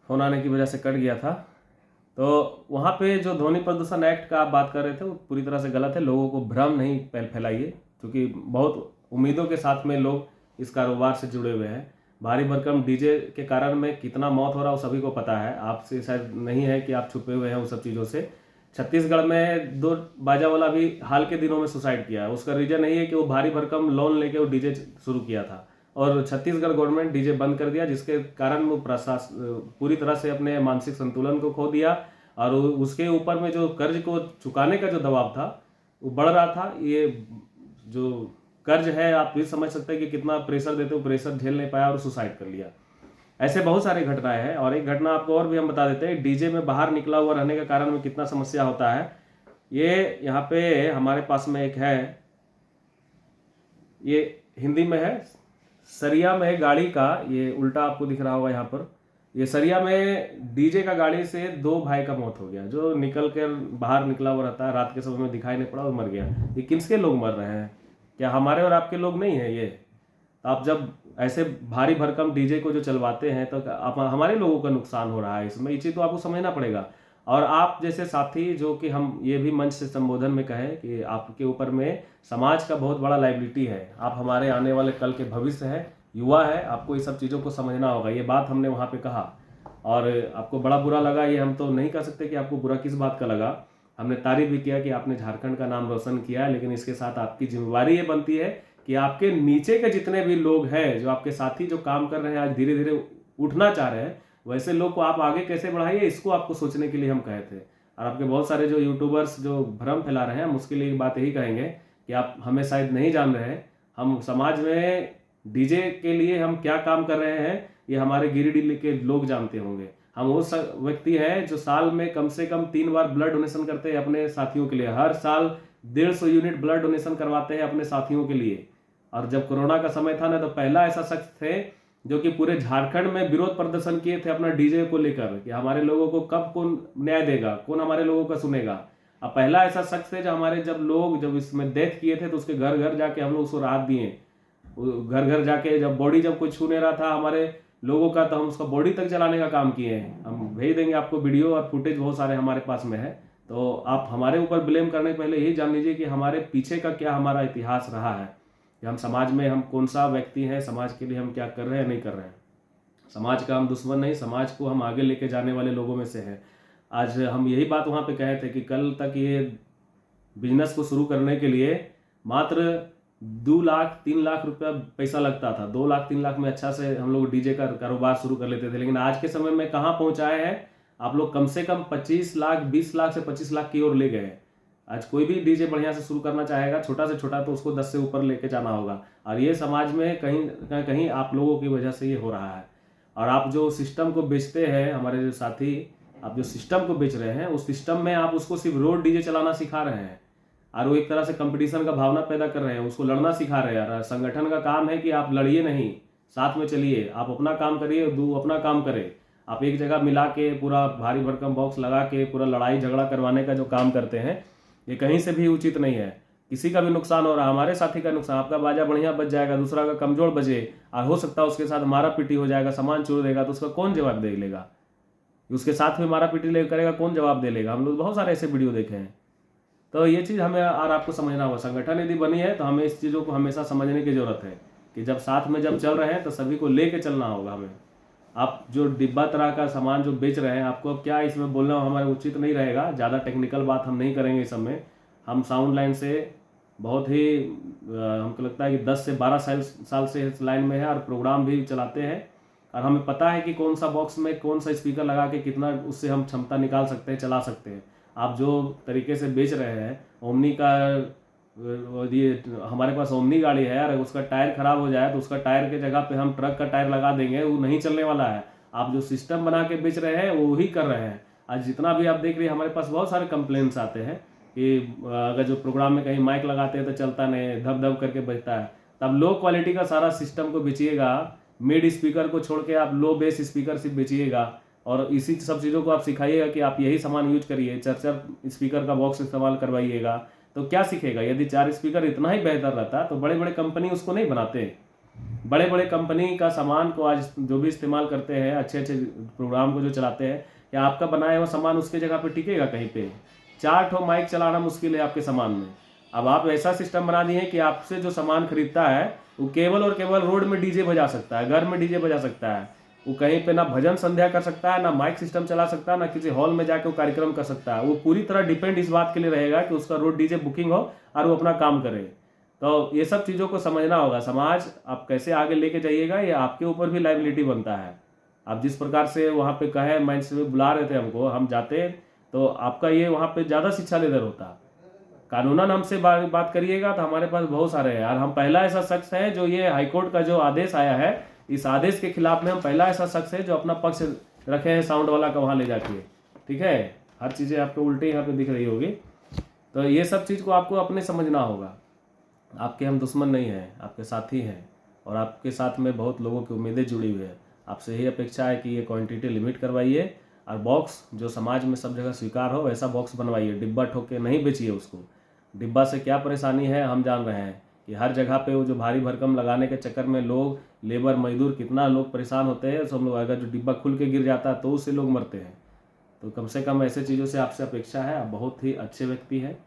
Phone आने की वजह से कट गया था। तो वहाँ पे जो ध्वनि प्रदूषण एक्ट का आप बात कर रहे थे वो पूरी तरह से गलत है। लोगों को भ्रम नहीं फैलाइए, क्योंकि बहुत उम्मीदों के साथ में लोग इस कारोबार से जुड़े हुए हैं। भारी भरकम डीजे के कारण में कितना मौत हो रहा है वो सभी को पता है, आपसे शायद नहीं है कि आप छुपे हुए हैं उन सब चीज़ों से। छत्तीसगढ़ में 2 बाजा वाला भी हाल के दिनों में सुसाइड किया है। उसका रीजन यही है कि वो भारी भरकम लोन लेके वो डीजे शुरू किया था और छत्तीसगढ़ गवर्नमेंट डीजे बंद कर दिया, जिसके कारण वो पूरी तरह से अपने मानसिक संतुलन को खो दिया और उसके ऊपर में जो कर्ज को चुकाने का जो दबाव था वो बढ़ रहा था। ये जो कर्ज है आप भी समझ सकते हैं कि कितना प्रेशर देते हो, प्रेशर झेल नहीं पाया और सुसाइड कर लिया। ऐसे बहुत सारी घटनाएं हैं। और एक घटना आपको और भी हम बता देते हैं, डीजे में बाहर निकला हुआ रहने के कारण में कितना समस्या होता है। ये यहाँ पे हमारे पास में एक है, ये हिंदी में है, सरिया में गाड़ी का, ये उल्टा आपको दिख रहा होगा यहाँ पर। ये सरिया में डीजे का गाड़ी से 2 भाई का मौत हो गया। जो निकल कर बाहर निकला हुआ रहता है, रात के समय में दिखाई नहीं पड़ा और मर गया। ये किसके लोग मर रहे हैं? क्या हमारे और आपके लोग नहीं है ये? आप जब ऐसे भारी भरकम डीजे को जो चलवाते हैं तो आप हमारे लोगों का नुकसान हो रहा है इसमें। ये चीज़ तो आपको समझना पड़ेगा। और आप जैसे साथी, जो कि हम ये भी मंच से संबोधन में कहें कि आपके ऊपर में समाज का बहुत बड़ा लाइबिलिटी है, आप हमारे आने वाले कल के भविष्य है, युवा है, आपको ये सब चीज़ों को समझना होगा। ये बात हमने वहाँ पे कहा और आपको बड़ा बुरा लगा, ये हम तो नहीं कह सकते कि आपको बुरा किस बात का लगा। हमने तारीफ भी किया कि आपने झारखंड का नाम रोशन किया है, लेकिन इसके साथ आपकी जिम्मेवारी ये बनती है कि आपके नीचे के जितने भी लोग हैं, जो आपके साथी जो काम कर रहे हैं, आज धीरे धीरे उठना चाह रहे हैं, वैसे लोग को आप आगे कैसे बढ़ाइए, इसको आपको सोचने के लिए हम कहे थे। और आपके बहुत सारे जो यूट्यूबर्स जो भ्रम फैला रहे हैं, हम उसके लिए बात यही कहेंगे कि आप हमें शायद नहीं जान रहे हैं। हम समाज में डीजे के लिए हम क्या काम कर रहे हैं, ये हमारे गिरिडीह के लोग जानते होंगे। हम वो व्यक्ति हैं जो साल में कम से कम 3 बार ब्लड डोनेशन करते हैं अपने साथियों के लिए। हर साल 150 यूनिट ब्लड डोनेशन करवाते हैं अपने साथियों के लिए। और जब कोरोना का समय था ना, तो पहला ऐसा शख्स थे जो कि पूरे झारखंड में विरोध प्रदर्शन किए थे अपना डीजे को लेकर कि हमारे लोगों को कब कौन न्याय देगा, कौन हमारे लोगों का सुनेगा। अब पहला ऐसा शख्स है जो हमारे जब इसमें डेथ किए थे तो उसके घर घर जाके हम लोग उसको राहत दिए। घर घर जाके जब बॉडी जब कोई छू नहीं रहा था हमारे लोगों का, तो हम उसका बॉडी तक जलाने का काम किए हैं। हम भेज देंगे आपको वीडियो और फुटेज, बहुत सारे हमारे पास में है। तो आप हमारे ऊपर ब्लेम करने के पहले यही जान लीजिए कि हमारे पीछे का क्या हमारा इतिहास रहा है, कि हम समाज में हम कौन सा व्यक्ति हैं, समाज के लिए हम क्या कर रहे हैं नहीं कर रहे हैं। समाज का हम दुश्मन नहीं, समाज को हम आगे लेके जाने वाले लोगों में से हैं। आज हम यही बात वहाँ पे कहे थे कि कल तक ये बिजनेस को शुरू करने के लिए मात्र 2 लाख 3 लाख रुपया पैसा लगता था। 2 लाख 3 लाख में अच्छा से हम लोग डीजे का कारोबार शुरू कर लेते थे। लेकिन आज के समय में कहाँ पहुँचाए हैं आप लोग? कम से कम 25 लाख 20 लाख से 25 लाख की ओर ले गए। आज कोई भी डीजे बढ़िया से शुरू करना चाहेगा, छोटा से छोटा, तो उसको 10 से ऊपर लेके जाना होगा। और ये समाज में कहीं ना कहीं आप लोगों की वजह से ये हो रहा है। और आप जो सिस्टम को बेचते हैं, हमारे जो साथी, आप जो सिस्टम को बेच रहे हैं, उस सिस्टम में आप उसको सिर्फ रोड डीजे चलाना सिखा रहे हैं और वो एक तरह से कंपटीशन का भावना पैदा कर रहे हैं, उसको लड़ना सिखा रहे हैं। संगठन का काम है कि आप लड़िए नहीं, साथ में चलिए, आप अपना काम करिए, दू अपना काम करे। आप एक जगह मिला के पूरा भारी भरकम बॉक्स लगा के पूरा लड़ाई झगड़ा करवाने का जो काम करते हैं, ये कहीं से भी उचित नहीं है। किसी का भी नुकसान हो रहा है, हमारे साथी का नुकसान, आपका बाजा बढ़िया बज जाएगा, दूसरा का कमजोर बजे और हो सकता है उसके साथ मारा पीटी हो जाएगा, सामान चोर देगा, तो उसका कौन जवाब दे लेगा? उसके साथ में मारा पीटी ले करेगा, कौन जवाब दे लेगा? हम लोग बहुत सारे ऐसे वीडियो देखे हैं। तो ये चीज़ हमें और आपको समझना होगा। संगठन यदि बनी है तो हमें इस चीज़ों को हमेशा समझने की जरूरत है कि जब साथ में जब चल रहे हैं तो सभी को लेके चलना होगा हमें। आप जो डिब्बा तरह का सामान जो बेच रहे हैं, आपको अब क्या इसमें बोलना हमारे उचित नहीं रहेगा। ज़्यादा टेक्निकल बात हम नहीं करेंगे इस समय। हम साउंड लाइन से बहुत ही हमको लगता है कि 10 से 12 साल से इस लाइन में है और प्रोग्राम भी चलाते हैं और हमें पता है कि कौन सा बॉक्स में कौन सा स्पीकर लगा के कितना उससे हम क्षमता निकाल सकते हैं, चला सकते हैं। आप जो तरीके से बेच रहे हैं, ओमनी का, ये हमारे पास ओमनी गाड़ी है, अगर उसका टायर खराब हो जाए तो उसका टायर के जगह पे हम ट्रक का टायर लगा देंगे, वो नहीं चलने वाला है। आप जो सिस्टम बना के बेच रहे हैं वो ही कर रहे हैं। आज जितना भी आप देख रहे हैं, हमारे पास बहुत सारे कंप्लेंट्स आते हैं कि अगर जो प्रोग्राम में कहीं माइक लगाते हैं तो चलता नहीं, धब धब करके बजता है। तब लो क्वालिटी का सारा सिस्टम को बेचिएगा, मिड स्पीकर को छोड़ के आप लो बेस स्पीकर सिर्फ बेचिएगा और इसी सब चीज़ों को आप सिखाइएगा कि आप यही सामान यूज करिए, 4 स्पीकर का बॉक्स इस्तेमाल करवाइएगा। तो क्या सीखेगा? यदि 4 स्पीकर इतना ही बेहतर रहता तो बड़े बड़े कंपनी उसको नहीं बनाते। बड़े बड़े कंपनी का सामान को आज जो भी इस्तेमाल करते हैं, अच्छे अच्छे प्रोग्राम को जो चलाते हैं, या आपका बनाया हुआ सामान उसके जगह पे टिकेगा कहीं पे? 4 ठो माइक चलाना मुश्किल है आपके सामान में। अब आप ऐसा सिस्टम बना दिए हैं कि आपसे जो सामान खरीदता है वो केवल और केवल रोड में डीजे बजा सकता है, घर में डीजे बजा सकता है, वो कहीं पे ना भजन संध्या कर सकता है, ना माइक सिस्टम चला सकता है, ना किसी हॉल में जाके वो कार्यक्रम कर सकता है। वो पूरी तरह डिपेंड इस बात के लिए रहेगा कि उसका रोड डीजे बुकिंग हो और वो अपना काम करे। तो ये सब चीज़ों को समझना होगा। समाज आप कैसे आगे लेके जाइएगा, ये आपके ऊपर भी लाइबिलिटी बनता है। आप जिस प्रकार से वहाँ पे कहे मंच से बुला रहे थे हमको, हम जाते तो आपका ये वहाँ पे ज़्यादा शिक्षा लेदर होता। कानूनन हमसे बात करिएगा तो हमारे पास बहुत सारे हैं यार। हम पहला ऐसा शख्स है जो ये हाईकोर्ट का जो आदेश आया है, इस आदेश के खिलाफ में हम पहला ऐसा शख्स है जो अपना पक्ष रखे हैं साउंड वाला का वहाँ ले जाके। ठीक है, हर चीज़ें आपको उल्टे यहाँ पे दिख रही होगी। तो ये सब चीज़ को आपको अपने समझना होगा। आपके हम दुश्मन नहीं हैं, आपके साथी हैं, और आपके साथ में बहुत लोगों की उम्मीदें जुड़ी हुई है। आपसे यही अपेक्षा है कि ये क्वांटिटी लिमिट करवाइए, और बॉक्स जो समाज में सब जगह स्वीकार हो वैसा बॉक्स बनवाइए। डिब्बा ठोक के नहीं बेचिए उसको। डिब्बा से क्या परेशानी है हम जान रहे हैं कि हर जगह पे वो जो भारी भरकम लगाने के चक्कर में लोग, लेबर मजदूर, कितना लोग परेशान होते हैं। सब लोग, अगर जो डिब्बा खुल के गिर जाता है तो उससे लोग मरते हैं। तो कम से कम ऐसे चीज़ों से आपसे अपेक्षा है। आप बहुत ही अच्छे व्यक्ति हैं,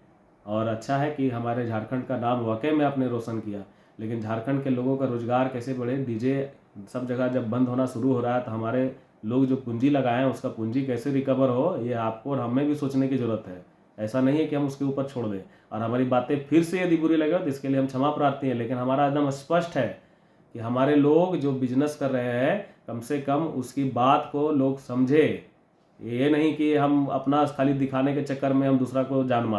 और अच्छा है कि हमारे झारखंड का नाम वाकई में आपने रोशन किया। लेकिन झारखंड के लोगों का रोजगार कैसे बढ़े? डीजे सब जगह जब बंद होना शुरू हो रहा है तो हमारे लोग जो पूंजी लगाए हैं उसका पूंजी कैसे रिकवर हो, ये आपको और हमें भी सोचने की ज़रूरत है। ऐसा नहीं है कि हम उसके ऊपर छोड़ दें। और हमारी बातें फिर से यदि बुरी लगे तो इसके लिए हम क्षमा प्रार्थी हैं, लेकिन हमारा एकदम स्पष्ट है कि हमारे लोग जो बिजनेस कर रहे हैं कम से कम उसकी बात को लोग समझे। ये नहीं कि हम अपना खाली दिखाने के चक्कर में हम दूसरा को जान मार